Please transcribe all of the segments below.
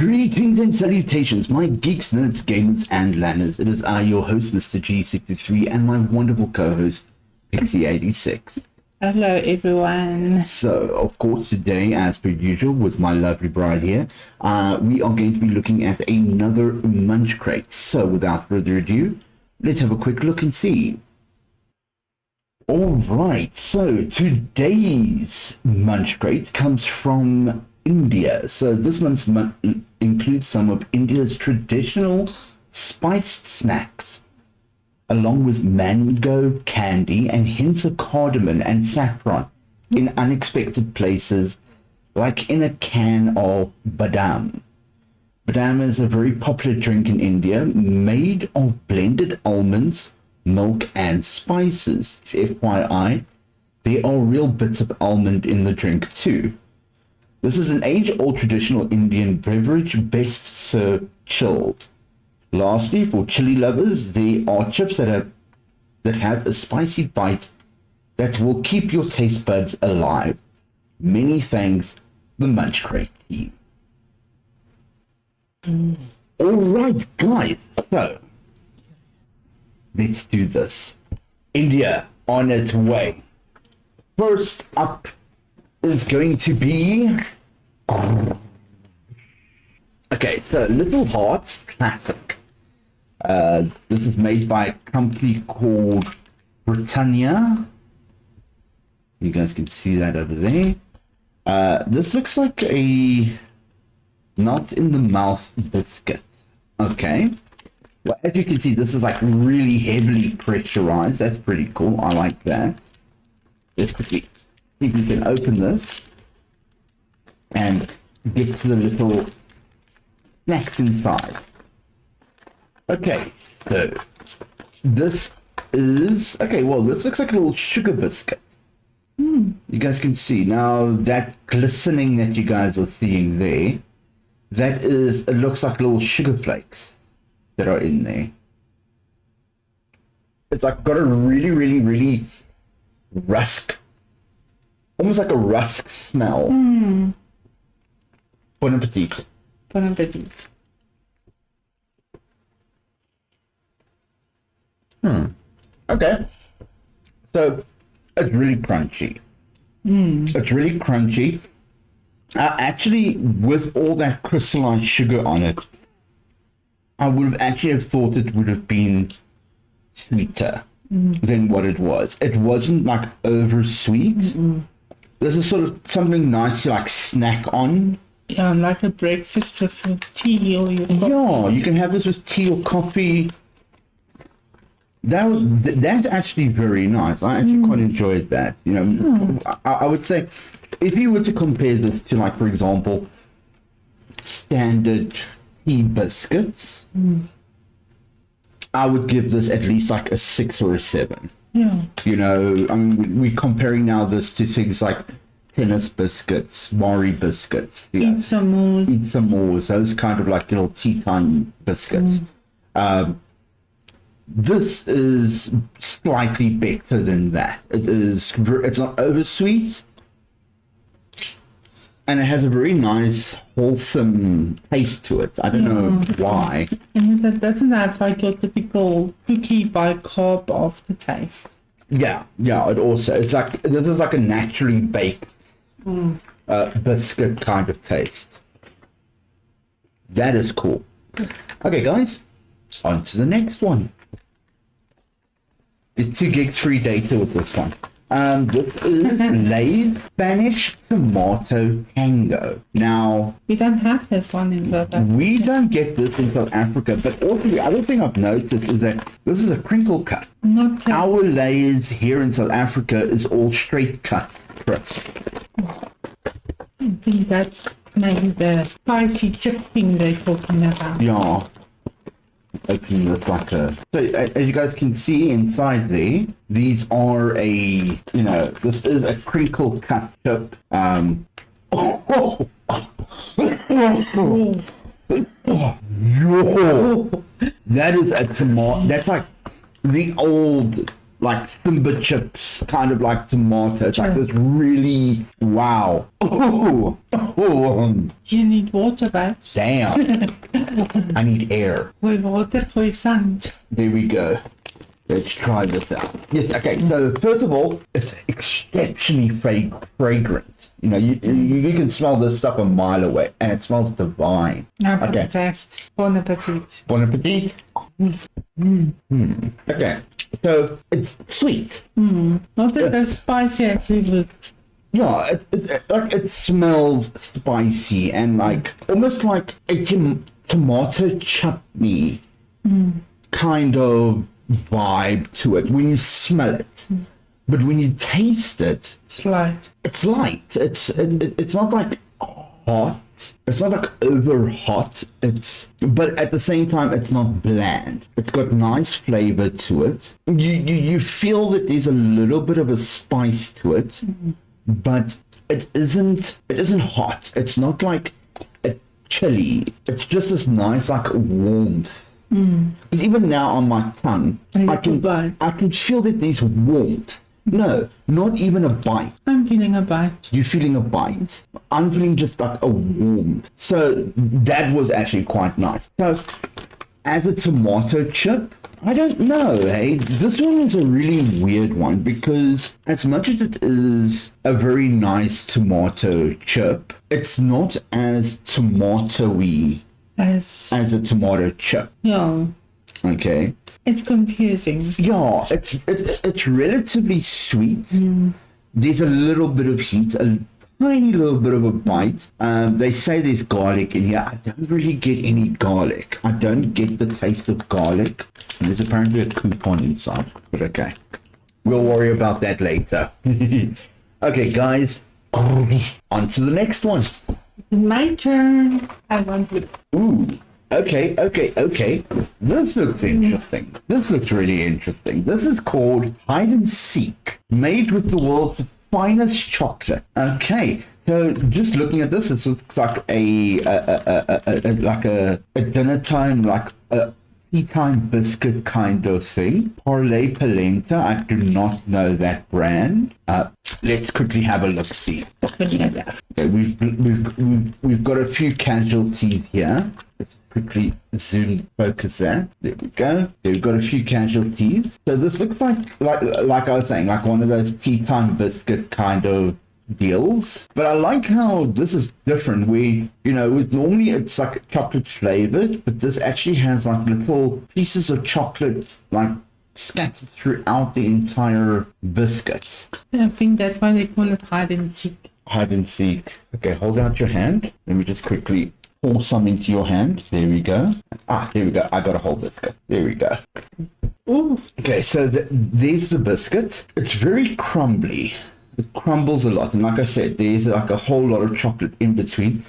Greetings and salutations, my geeks, nerds, gamers, and lanners. It is I, your host, Mr. G63, and my wonderful co-host, Pixie86. Hello, everyone. So, of course, today, as per usual, with my lovely bride here, we are going to be looking at another Munchcrate. So, without further ado, let's have a quick look and see. Alright, so today's Munchcrate comes from India. So this month's includes some of India's traditional spiced snacks, along with mango candy and hints of cardamom and saffron in unexpected places, like in a can of badam. Badam is a very popular drink in India, made of blended almonds, milk, and spices. FYI, there are real bits of almond in the drink too. This is an age-old traditional Indian beverage, best served chilled. Lastly, for chili lovers, there are chips that have a spicy bite that will keep your taste buds alive. Many thanks, the Munchcrate team. Alright guys, so let's do this. India on its way. First up is going to be... Okay, so Little Hearts Classic. This is made by a company called Britannia. You guys can see that over there. This looks like a not in the mouth biscuit. Okay. Well, as you can see, this is like really heavily pressurized. That's pretty cool. I like that. Let's quickly see if we can open this and get to the little snacks inside. Okay, so this is well, this looks like a little sugar biscuit. You guys can see now that glistening that you guys are seeing there, it looks like little sugar flakes that are in there. It's like got a really rusk, almost like a rusk smell. Bon appetit. Bon appetit. Okay. So it's really crunchy. It's really crunchy. Actually, with all that crystallized sugar on it, I would have actually have thought it would have been sweeter than what it was. It wasn't like over sweet. This is sort of something nice to like snack on. Yeah, like a breakfast with your tea or your coffee. Yeah, you can have this with tea or coffee. That's actually very nice. I actually quite enjoyed that. You know, I would say if you were to compare this to, like, for example, standard tea biscuits, I would give this at least like a 6 or a 7. Yeah. You know, I mean, we're comparing now this to things like tennis biscuits, Mari biscuits, Eat some more, those kind of like little tea time biscuits. This is slightly better than that. It's not over sweet, and it has a very nice wholesome taste to it. I don't know why. And that doesn't have like your typical cookie bicarb aftertaste. Yeah. It's like this is like a naturally baked biscuit kind of taste. That is cool. Okay, guys, on to the next one. It's 2 gigs free data with this one. This is Lay's Spanish Tomato Tango. Now, we don't have this one in South Africa. We don't get this in South Africa, but also the other thing I've noticed is that this is a crinkle cut. Our Lay's here in South Africa is all straight cut crisp. I think that's maybe the spicy chip thing they're talking about. Yeah. Opening this like a... So as you guys can see inside there, these are this is a crinkle cut chip. That is a tomato. That's like the old like timber chips, kind of like tomato. It's like this really, wow. Oh, You need water, babe. damn. I need air. Gooi water, gooi sand. There we go. Let's try this out. Yes, okay, so first of all, it's exceptionally fragrant. You know, you can smell this stuff a mile away, and it smells divine. Nou, Okay. okay. Taste. Bon appetit. Bon appetit. Okay, so it's sweet. Not as spicy as we would. Yeah, it smells spicy and like almost like a tomato chutney kind of vibe to it when you smell it. But when you taste it, It's light. it's light. It's not like hot. It's not like over hot. But at the same time, it's not bland. It's got nice flavor to it. You feel that there's a little bit of a spice to it, but it isn't hot. It's not like a chili. It's just this nice like warmth. Because even now on my tongue, I can feel that there's warmth. No, not even a bite. I'm feeling a bite. You're feeling a bite. I'm feeling just like a warmth. So that was actually quite nice. So as a tomato chip, I don't know, hey. This one is a really weird one because as much as it is a very nice tomato chip, it's not as tomatoey As as a tomato chip. yeah, Okay. it's confusing. Yeah, it's relatively sweet. There's a little bit of heat, a tiny little bit of a bite. They say there's garlic in here. I don't really get any garlic. I don't get the taste of garlic. And there's apparently a coupon inside, but okay. We'll worry about that later. Okay, guys, on to the next one. My turn. I want to. Ooh. Okay. This looks interesting. This looks really interesting. This is called Hide and Seek, made with the world's finest chocolate. Okay, so just looking at this, it looks like a dinner time, like a tea time biscuit kind of thing. Parlay Polenta. I do not know that brand. Let's quickly have a look. See. Okay, we've got a few casualties here. Quickly zoom focus that. There we go. We've got a few casualties. So this looks like I was saying, like one of those tea time biscuit kind of deals. But I like how this is different. Normally it's like chocolate flavored, but this actually has like little pieces of chocolate like scattered throughout the entire biscuit. I think that's why they call it hide and seek. Hide and seek. Okay, hold out your hand. Let me just quickly pour some into your hand. There we go. There we go. I got a whole biscuit. There we go. Ooh. Okay, so there's the biscuit. It's very crumbly. It crumbles a lot. And like I said, there's like a whole lot of chocolate in between.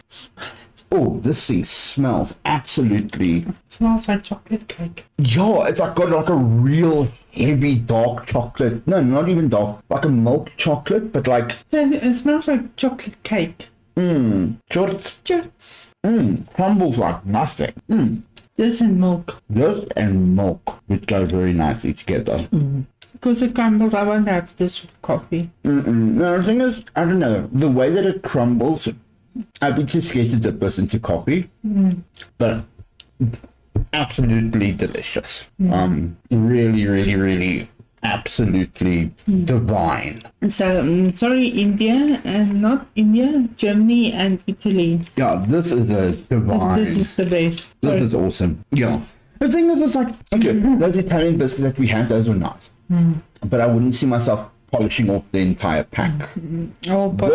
Oh, this thing smells absolutely... It smells like chocolate cake. Yeah, it's like got like a real heavy dark chocolate. No, not even dark. Like a milk chocolate, but like... So it smells like chocolate cake. Shorts. Crumbles like nothing. This and milk. This and milk, which go very nicely together. Because it crumbles, I won't have this with coffee. No, the thing is, I don't know, the way that it crumbles, I'd be too scared to dip this into coffee. But absolutely delicious. Really, really, really absolutely divine. So, sorry, India, and not India, Germany and Italy. Yeah, this is a divine. This is the best. This is awesome. Yeah. The thing is, it's like, okay, those Italian biscuits that we had, those were nice. But I wouldn't see myself polishing off the entire pack. Oh, but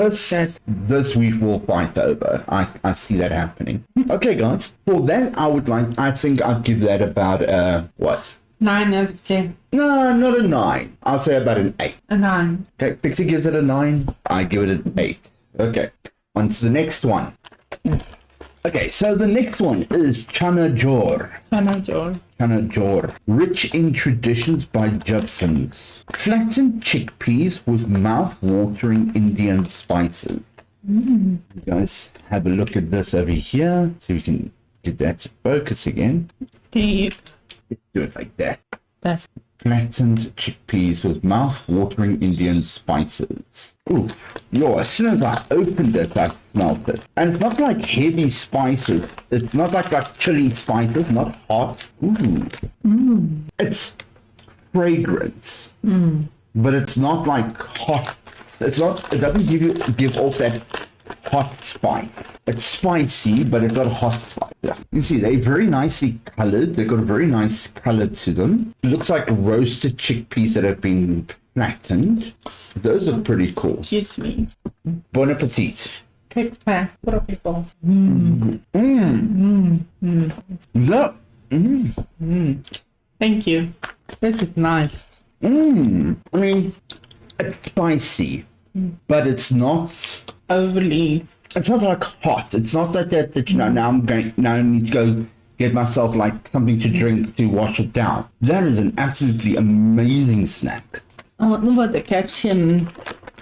This week will fight over. I see that happening. Okay, guys. For that, I think I'd give that about, what? 9 out of 10. No, not a 9. I'll say about an 8. A 9. Okay, Pixie gives it a 9. I give it an 8. Okay, on to the next one. Okay, so the next one is Chana Jor. Chana Jor. Rich in traditions by Jepsons. Flattened chickpeas with mouth-watering Indian spices. You guys have a look at this over here, so we can get that to focus again. There you Let's do it like that. That's flattened chickpeas with mouth-watering Indian spices. Ooh, yo, as soon as I opened it, I smelled it. And it's not like heavy spices. It's not like chili spices, not hot. Ooh. It's fragrance. But it's not like hot. It doesn't give off that hot spice. It's spicy, but it's got a hot spice. Yeah. You see, they're very nicely colored. They've got a very nice color to them. It looks like roasted chickpeas that have been flattened. Those are pretty cool. Excuse me. Bon appetit. Quick fact for people. Thank you. This is nice. I mean, it's spicy, but it's not overly. It's not like hot. It's not like that now I need to go get myself like something to drink to wash it down. That is an absolutely amazing snack. I wonder what the caption.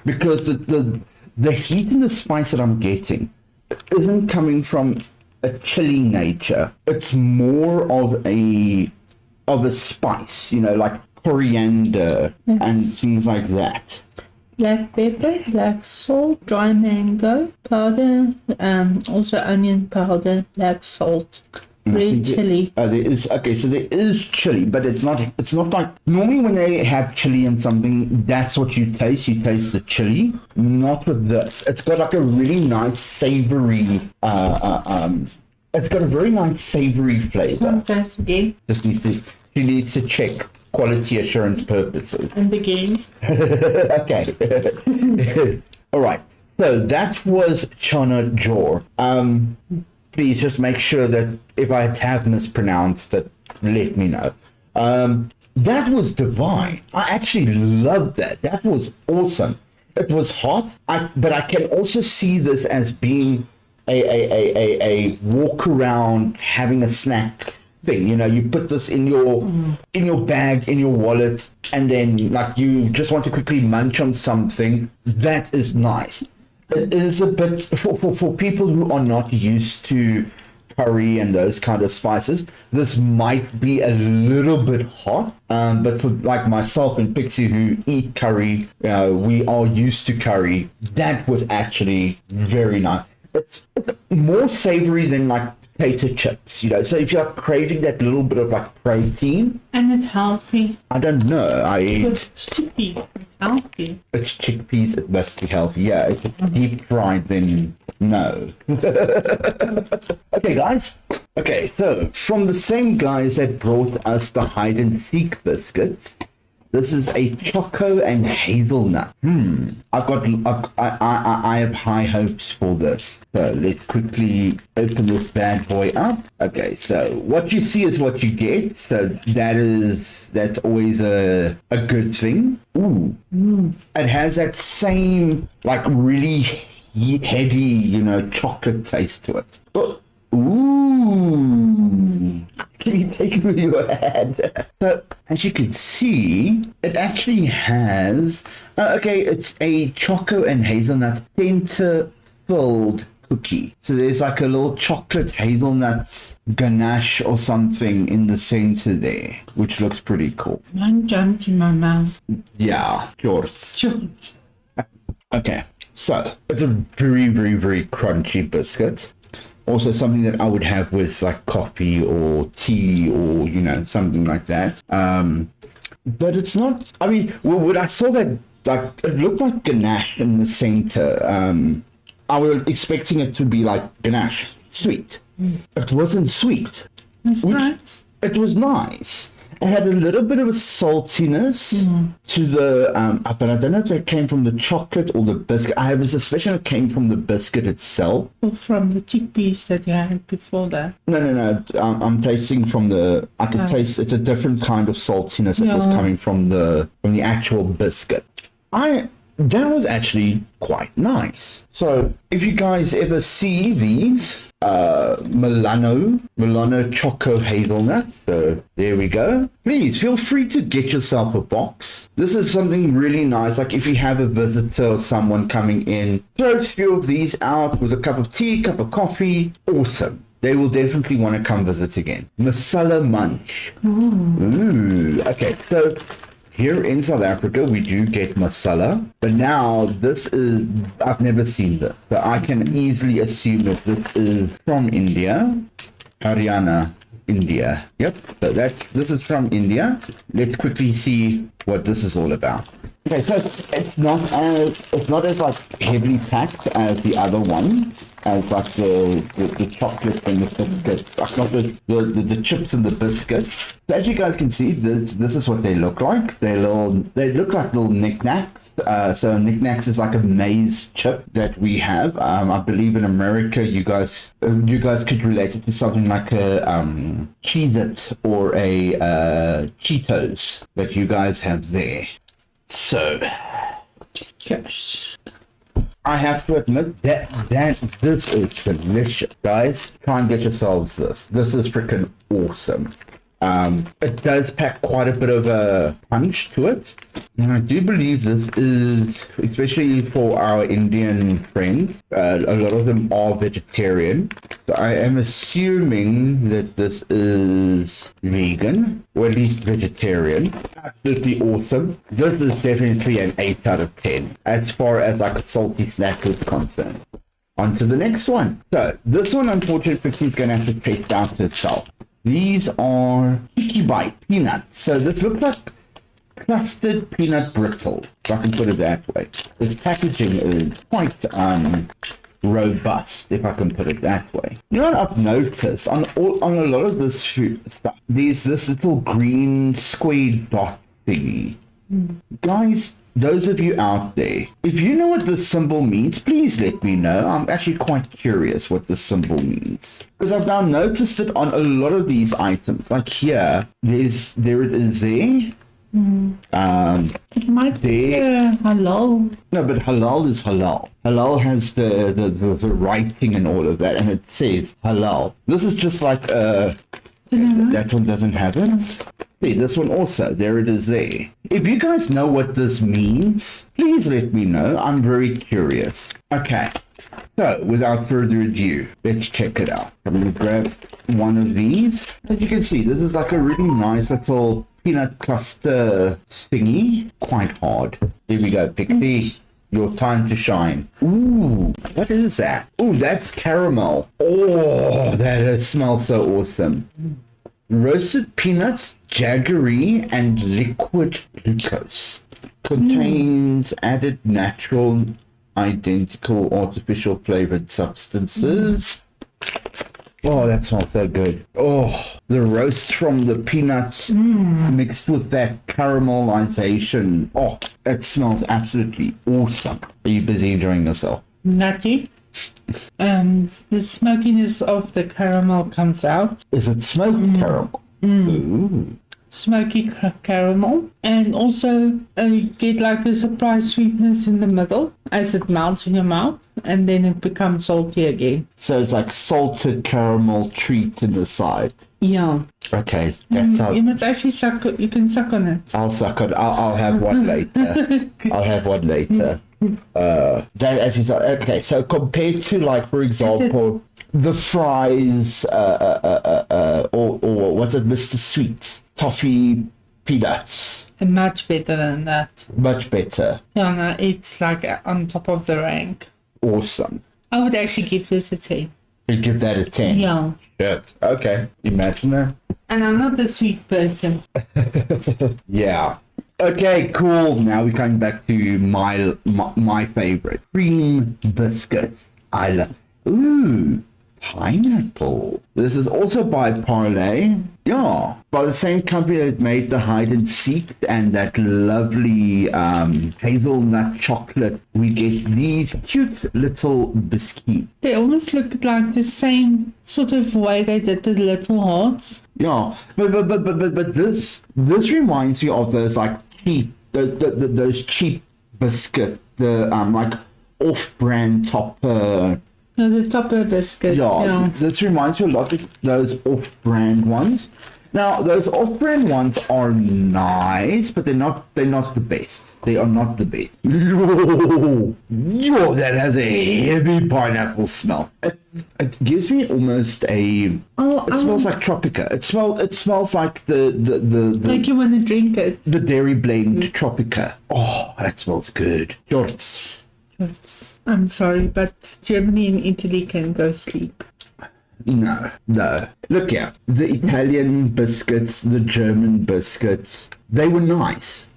Because the heat and the spice that I'm getting isn't coming from a chili nature. It's more of a spice, like coriander and things like that. Black pepper, black salt, dry mango powder, and also onion powder, black salt, red chili. There is chili, but it's not like normally when they have chili in something, that's what you taste. You taste the chili, not with this. It's got like a really nice savory. It's got a very nice savory flavor. Fantastic. She needs to check quality assurance purposes. And the game. Okay. All right. So that was Chana Jor. Please just make sure that if I have mispronounced it, let me know. That was divine. I actually loved that. That was awesome. It was hot, but I can also see this as being a walk around, having a snack thing. You put this in your bag, in your wallet, and then like you just want to quickly munch on something. That is nice. It is a bit for people who are not used to curry and those kind of spices. This might be a little bit hot, but for like myself and Pixie who eat curry, we are used to curry. That was actually very nice. It's more savory than like potato chips, so if you're like craving that little bit of like protein, and it's healthy. I don't know. It's chickpeas. It's healthy. It's chickpeas. It must be healthy. Yeah, if it's deep fried, then no. Okay, guys. Okay, so from the same guys that brought us the hide and seek biscuits, this is a choco and hazelnut. I have high hopes for this. So let's quickly open this bad boy up. Okay, so what you see is what you get. So that's always a good thing. Ooh. It has that same like really heady, chocolate taste to it. Ooh. Can you take it with your hand? So, as you can see, it actually has... it's a choco and hazelnut center-filled cookie. So there's like a little chocolate hazelnut ganache or something in the center there, which looks pretty cool. One jumped in my mouth. Yeah, yours. Okay, so it's a very, very, very crunchy biscuit. Also something that I would have with like coffee or tea or, something like that. But it's not, when I saw that, like, it looked like ganache in the center. I was expecting it to be like ganache, sweet. It wasn't sweet. It's nice. It was nice. It had a little bit of a saltiness to the, but I don't know if it came from the chocolate or the biscuit. I have a suspicion it came from the biscuit itself. Or from the chickpeas that you had before that. No. I'm tasting from I could taste, it's a different kind of saltiness that was coming from the actual biscuit. That was actually quite nice. So if you guys ever see these, Milano Choco Hazelnut, so there we go. Please feel free to get yourself a box. This is something really nice, like if you have a visitor or someone coming in, throw a few of these out with a cup of tea, cup of coffee. Awesome. they will definitely want to come visit again. Masala Munch. Ooh. Okay, so here in South Africa, we do get masala, but now this is, I've never seen this, so I can easily assume that this is from India, Haryana, India. Yep, so this is from India. Let's quickly see what this is all about. Okay, so it's not as like heavily packed as the other ones, as like the chocolate and the biscuits, like not the chips and the biscuits. So as you guys can see, this is what they look like. They look like little knickknacks. So knickknacks is like a maize chip that we have. I believe in America, you guys could relate it to something like a Cheez-It or a Cheetos that you guys have there. So, Gosh. I have to admit that this is delicious, guys. Try and get yourselves this. This is freaking awesome. It does pack quite a bit of a punch to it, and I do believe this is, especially for our Indian friends, a lot of them are vegetarian, so I am assuming that this is vegan, or at least vegetarian. Absolutely awesome. This is definitely an 8 out of 10 as far as like a salty snack is concerned. On to the next one. So this one, unfortunately, Pixie's going to have to taste out herself. These are Tiki Bite peanuts. So this looks like clustered peanut brittle, if I can put it that way. The packaging is quite robust, if I can put it that way. You know what I've noticed on a lot of this food stuff? This little green square dot thingy. Guys, those of you out there, if you know what this symbol means, please let me know. I'm actually quite curious what this symbol means, because I've now noticed it on a lot of these items. Like here, there it is there. It might be halal. No, but halal is halal. Halal has the writing and all of that, and it says halal. This is just like that one doesn't have it. Hey, this one also, there it is there. If you guys know what this means, please let me know. I'm very curious. Okay, so without further ado, let's check it out. I'm going to grab one of these. As you can see, this is like a really nice little peanut cluster thingy. Quite hard. Here we go, Pixie. Your time to shine. Ooh, what is that? Ooh, that's caramel. Oh, that smells so awesome. Roasted peanuts, jaggery, and liquid glucose. Contains added natural, identical, artificial flavored substances. Oh, that smells so good. Oh, the roast from the peanuts mixed with that caramelization. Oh, it smells absolutely awesome. Are you busy enjoying yourself? Nutty. The smokiness of the caramel comes out. Is it smoked caramel? Ooh. Smoky caramel, and also you get like a surprise sweetness in the middle as it melts in your mouth, and then it becomes salty again. So it's like salted caramel treat in the side. Yeah. Okay, that's how. You must actually suck. You can suck on it. I'll suck on. I'll have one later. I'll have one later. That actually, okay. So compared to, like, for example, the fries, or what's it, Mr. Sweets, toffee peanuts. Much better than that. Much better. Yeah, no, it's like on top of the rank. Awesome. I would actually give this a 10. You give that a 10. Yeah. Shit. Okay. Imagine that. And I'm not the sweet person. Yeah. Okay, cool. Now we're coming back to my favorite. Cream biscuits. I love. Ooh, pineapple. This is also by Parlay. Yeah, by the same company that made the hide and seek and that lovely hazelnut chocolate. We get these cute little biscuits. They almost look like the same sort of way they did the little hearts. Yeah, but this reminds me of those like cheap those cheap biscuit, the like off-brand Topper. No, the Topper biscuit. Yeah, this reminds me a lot of those off-brand ones. Now those off-brand ones are nice, but they're not the best. They are not the best. Yo, that has a heavy pineapple smell. It gives me almost a. It smells like Tropica. It smells like the like you want to drink it. the dairy blend Tropica. Oh, that smells good. Yours. I'm sorry, but Germany and Italy can go sleep. No. Look here. The Italian biscuits, the German biscuits, they were nice.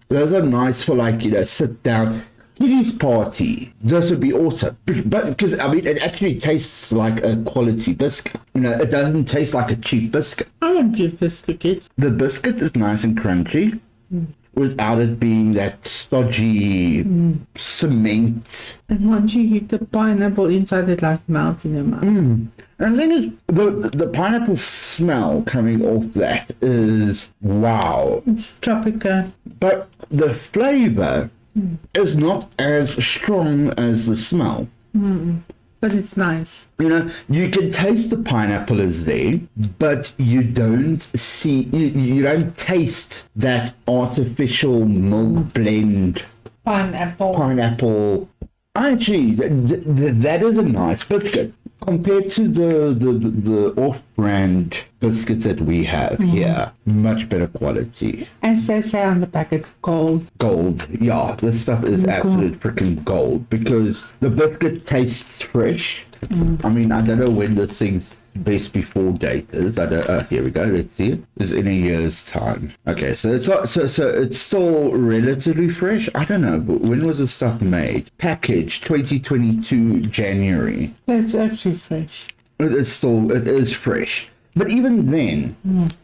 Those are nice for, like, sit down. Kiddies party. This would be awesome. But because, I mean, it actually tastes like a quality biscuit. It doesn't taste like a cheap biscuit. I don't give biscuits. The biscuit is nice and crunchy. Without it being that stodgy cement. And once you eat the pineapple inside, it like melts in your mouth. And then the pineapple smell coming off that is wow. It's Tropica. But the flavor is not as strong as the smell. But it's nice. You can taste the pineapple is there, but you don't see, you don't taste that artificial milk blend pineapple. Actually, that is a nice biscuit compared to the off-brand biscuits that we have here. Much better quality. As they say on the packet, gold. Gold. Yeah, this stuff is absolute freaking gold because the biscuit tastes fresh. I mean, I don't know when this thing's best before date is. I don't. Here we go. Let's see. It's in a year's time. Okay, so it's not, so it's still relatively fresh. I don't know. But when was this stuff made? Packaged 2022 January. That's actually fresh. It is fresh. But even then,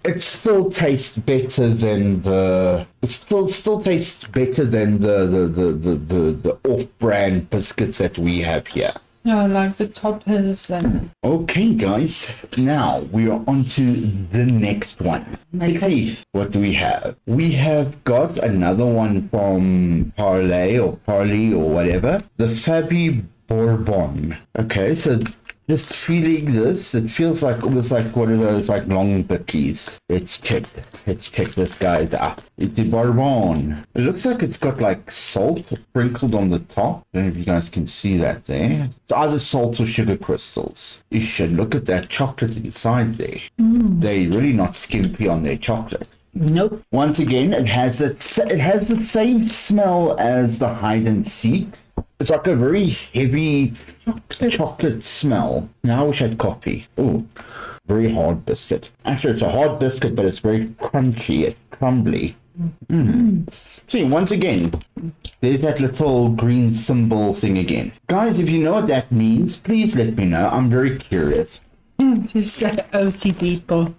it still tastes better than the. It still tastes better than the off-brand biscuits that we have here. Yeah, like the toppers and. Okay, guys. Now we are on to the next one. Let's see. What do we have? We have got another one from Parley or whatever. The Fabi Bourbon. Okay, so. Just feeling this, it feels like almost like one of those like long bickies. Let's check this guy's out. It's a Bourbon. It looks like it's got like salt sprinkled on the top. I don't know if you guys can see that there. It's either salt or sugar crystals. You should look at that chocolate inside there. They're really not skimpy on their chocolate. Nope. Once again, it has the same smell as the hide and seek. It's like a very heavy chocolate smell. Now I wish I'd coffee. Oh, very hard biscuit. Actually, it's a hard biscuit, but it's very crunchy. It's crumbly. See, once again, there's that little green symbol thing again. Guys, if you know what that means, please let me know. I'm very curious. Just like OCD people.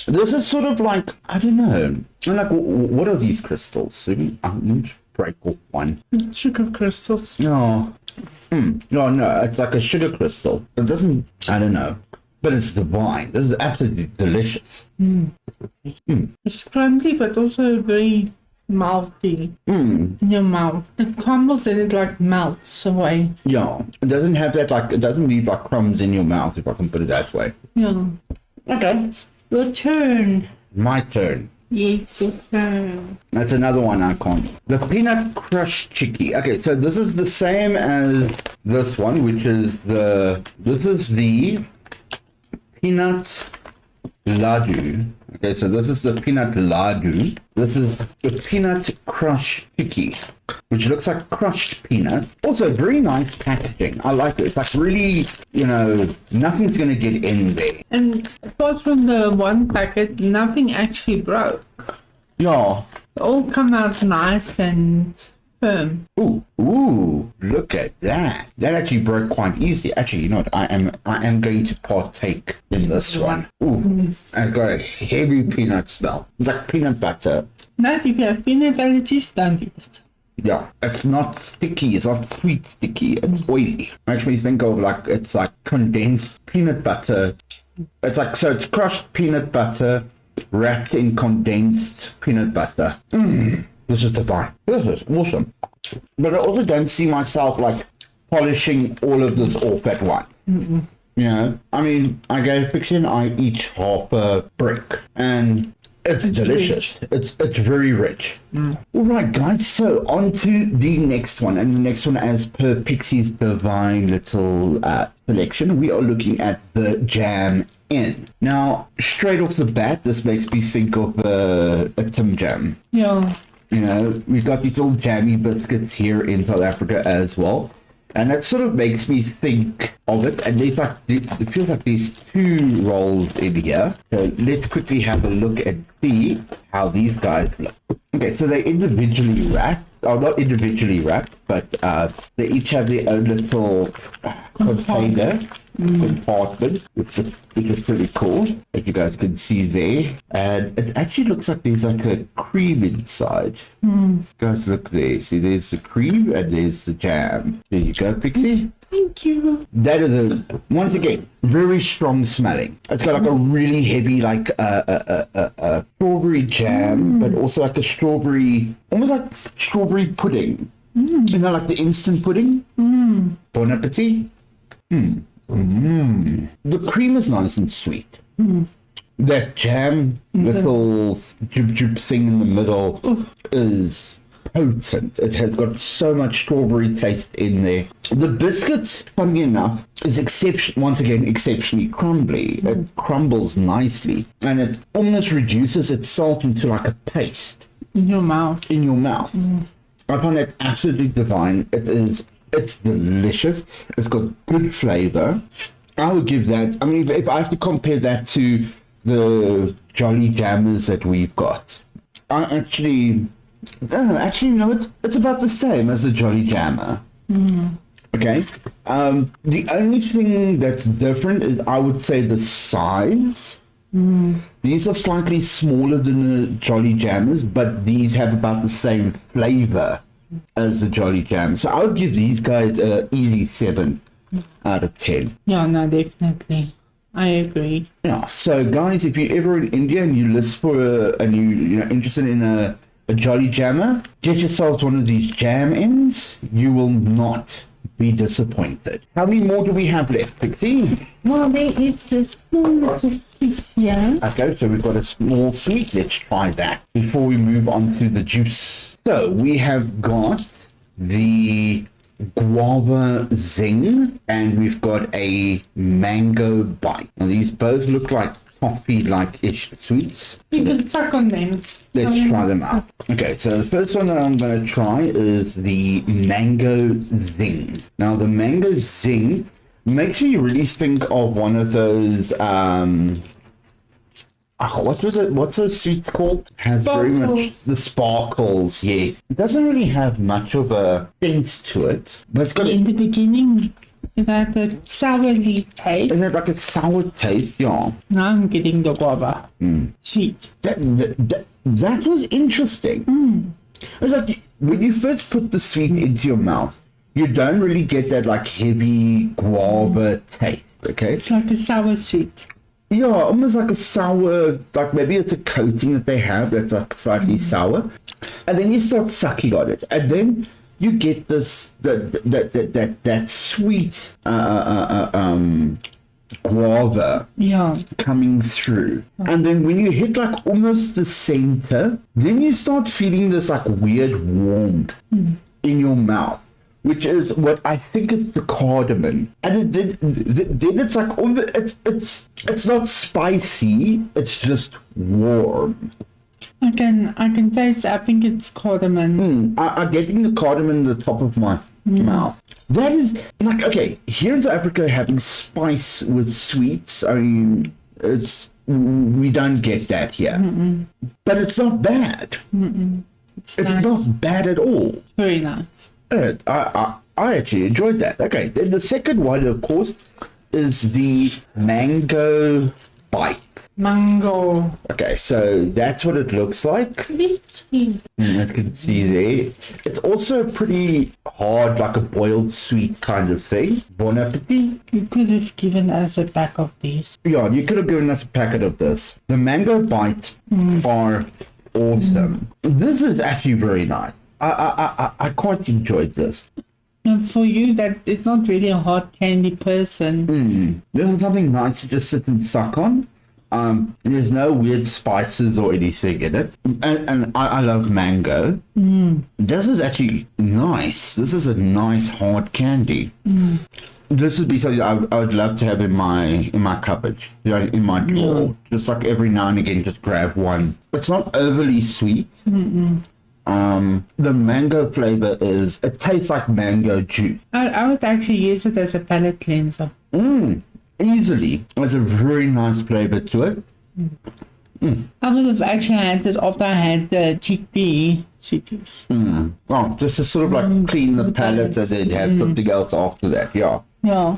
This is sort of like, I don't know. Like, what are these crystals? Break off one. Sugar crystals. No. No, it's like a sugar crystal. It doesn't, I don't know. But it's divine. This is absolutely delicious. It's crumbly, but also very melty in your mouth. It crumbles and it like melts away. Yeah. It doesn't have that, like, it doesn't leave like crumbs in your mouth, if I can put it that way. Yeah. Okay. Your turn. My turn. Yes, your turn. That's another one I can't. The Peanut Crush Chicky. Okay, so this is the same as this one, which is the Peanut Ladu. Okay, so this is the Peanut Ladu. This is the Peanut Crush Chicky, which looks like crushed peanut. Also, very nice packaging. I like it. It's like really, nothing's going to get in there. And apart from the one packet, nothing actually broke. Yeah. They all come out nice and firm. Ooh, look at that. That actually broke quite easily. Actually, you know what? I am going to partake in this one. Ooh, I've got a heavy peanut smell. It's like peanut butter. Not if you have peanut allergies, don't eat it. Yeah, it's not sticky. It's not sweet sticky. It's oily. Makes me think of it's like condensed peanut butter. It's like, so it's crushed peanut butter wrapped in condensed peanut butter. This is divine. This is awesome. But I also don't see myself like polishing all of this off at once. You know, I mean, I gave Pixie and I each half a brick, and it's delicious. It's very rich. All right, guys. So on to the next one, and the next one, as per Pixie's divine little selection, we are looking at the jam in. Now, straight off the bat, this makes me think of a Tim Jam. Yeah. You know, we've got these little jammy biscuits here in South Africa as well. And that sort of makes me think of it. And there's like, it feels like there's two rolls in here. So let's quickly have a look and see how these guys look. Okay, so they're individually wrapped. Oh, not individually wrapped, but they each have their own little container compartment, which is pretty cool, as you guys can see there. And it actually looks like there's like a cream inside. Guys, look there. See, there's the cream and there's the jam. There you go, Pixie. Thank you. That is once again, very strong smelling. It's got like a really heavy, like strawberry jam, but also like a strawberry, almost like strawberry pudding. You know, like the instant pudding. Bon appetit. The cream is nice and sweet. That jam, little jub thing in the middle is potent. It has got so much strawberry taste in there. The biscuit, funny enough, is once again exceptionally crumbly. It crumbles nicely, and it almost reduces itself into like a paste In your mouth. I find it absolutely divine. It's delicious. It's got good flavor. I would give that, I mean, if I have to compare that to the Jolly Jammers that we've got, you know, it's about the same as the Jolly Jammer. Okay. The only thing that's different is, I would say, the size. These are slightly smaller than the Jolly Jammers, but these have about the same flavor as the Jolly Jam. So I would give these guys an easy 7 out of 10. Yeah, no, definitely. I agree. Yeah. So guys, if you're ever in India and you list for and you're interested in a Jolly Jammer, get yourselves one of these jam ins. You will not be disappointed. How many more do we have left, Pixie? Well, there is this small little sweet here. Okay, so we've got a small sweet. Let's try that before we move on to the juice. So we have got the guava zing, and we've got a mango bite. Now these both look like toffee-like-ish sweets. You can suck on them. Let's try them out. Okay, so the first one that I'm going to try is the mango zing. Now the mango zing makes me really think of one of those what was it? What's those sweets called? Has very much the sparkles. Yeah, it doesn't really have much of a scent to it, but it's got in the beginning. It had a sourly taste. Isn't it like a sour taste? Yeah. Now I'm getting the guava. Sweet. That was interesting. It's like when you first put the sweet into your mouth, you don't really get that like heavy guava taste. Okay. It's like a sour sweet. Yeah, almost like a sour, like maybe it's a coating that they have that's like slightly sour, and then you start sucking on it, and then you get this that sweet guava coming through, and then when you hit like almost the center, then you start feeling this like weird warmth in your mouth, which is what I think is the cardamom. And then it's like, it's not spicy, it's just warm. I can taste, I think it's cardamom. I'm getting the cardamom in the top of my mouth. That is, like, okay, here in South Africa, having spice with sweets, I mean, we don't get that here. But it's not bad. It's nice. Not bad at all. Very nice. I actually enjoyed that. Okay, then the second one, of course, is the mango bite. Mango. Okay, so that's what it looks like. As you can see there. It's also pretty hard, like a boiled sweet kind of thing. Bon appetit. You could have given us a pack of these. Yeah, you could have given us a packet of this. The mango bites are awesome. This is actually very nice. I quite enjoyed this. And for you, that is not really a hard candy person. There's something nice to just sit and suck on. There's no weird spices or anything in it. And I love mango. This is actually nice. This is a nice hard candy. This would be something I would love to have in my cupboard, you know, in my drawer. Just like every now and again, just grab one. It's not overly sweet. The mango flavor it tastes like mango juice. I would actually use it as a palate cleanser. Easily. There's a very nice flavor to it. I would have actually had this after I had the chickpea sweeties. Well, just to sort of like clean the palate and then have something else after that, yeah. Yeah.